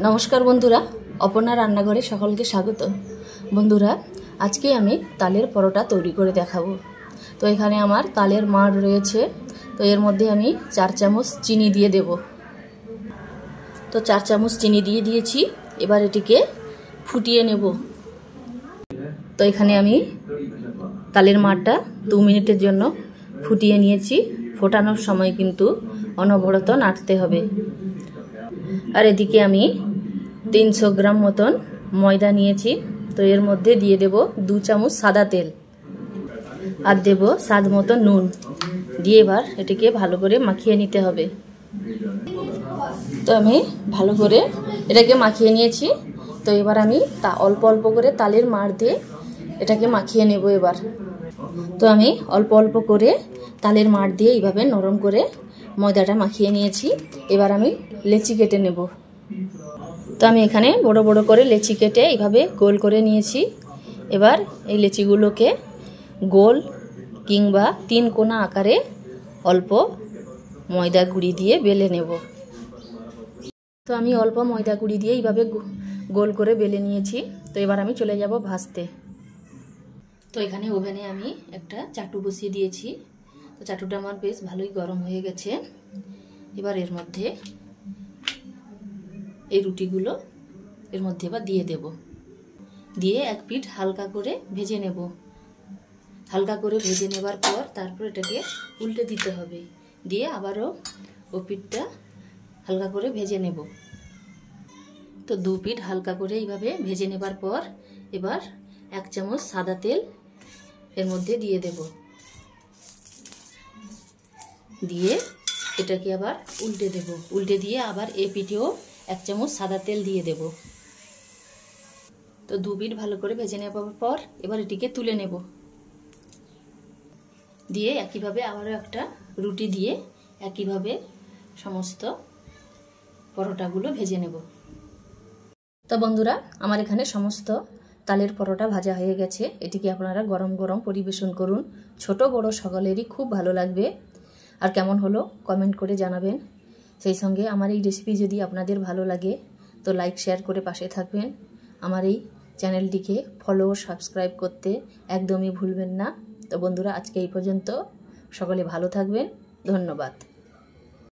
नमस्कार बंधुरा अपना रान्नाघरे सकलके स्वागत। बंधुरा आज के आमी तालेर परोटा तैरी करे देखाबो। तो एखाने आमार तालेर माड़ रयेछे। तो एर मध्य आमी 4 चामच चीनी दिए देब। तो 4 चामच चीनी दिए दिएछि। एबार एटिके फुटिए नेब। तो एखाने आमी तालेर माड़टा 2 मिनिटेर जन्य फुटिए निएछि। फोटानोर समय किन्तु अनबरत नाड़ते हबे। और एदिके आमी 300 ग्राम मतन मयदा निएछि। तो एर मध्य दिए देब 2 चामच सादा तेल और देब स्वाद मतो नुन दिए एबार एटिके भालो करे माखिए निते हबे। तो आमी भालो करे एटाके माखिए निएछि। तो एबार आमी अल्प अल्प करे तालेर माड़ दिए एटाके माखिए नेब। एबार तो आमी अल्प अल्प करे तालेर माड़ दिए एइभाবে नरम करे मयदाटा माखिए निएछि। एबार आमी लेचि केटे नेब। तो आमी एखाने बड़ बड़ करे लेचि केटे एइभाবে गोल करे निएछि। एबार এই लेचिगुलोके गोल किংবা 3 कोना आकारे अल्प मयदा गुड़ी दिए बेले नेब। तो आमी अल्प मयदा गुड़ी दिए एइभाবে गोल करे बेले निएछि। तो एबार आमी चले যাব भाजते। तो एखाने ओभेने आमी একটা চাটু বসিয়ে দিয়েছি। तो চাটুটা আমার বেশ ভালোই গরম হয়ে গেছে। এবার এর মধ্যে এই রুটিগুলো এর মধ্যে এবার দিয়ে দেব। দিয়ে এক পিঠ হালকা করে ভেজে নেব। হালকা করে ভেজে নেবার পর তারপর এটাকে উল্টে দিতে হবে। দিয়ে আবারও ও পিঠটা হালকা করে ভেজে নেব। তো 2 পিঠ হালকা করে এইভাবে ভেজে নেবার পর এবার 1 চামচ সাদা তেল এর মধ্যে দিয়ে দেব। দিয়ে এটাকে আবার উল্টে দেব। উল্টে দিয়ে আবার এই পিঠেও 1 চামচ সাদা তেল দিয়ে দেব। তো 2 পিঠ ভালো করে ভেজে নেবার পর এবার এটিকে তুলে নেব। দিয়ে একইভাবে আবারও একটা রুটি দিয়ে একইভাবে সমস্ত পরোটাগুলো ভেজে নেব। তো বন্ধুরা আমার এখানে সমস্ত তালের পরোটা ভাজা হয়ে গেছে। এটিকে আপনারা গরম গরম পরিবেশন করুন। ছোট বড় সকলেরই খুব ভালো লাগবে। আর কেমন হলো কমেন্ট করে জানাবেন। সেই সঙ্গে আমার এই রেসিপি যদি আপনাদের ভালো লাগে তো লাইক শেয়ার করে পাশে থাকবেন। আমার এই চ্যানেলটিকে ফলো ও সাবস্ক্রাইব করতে একদমই ভুলবেন না। তো বন্ধুরা আজকে এই পর্যন্ত। সকলে ভালো থাকবেন। ধন্যবাদ।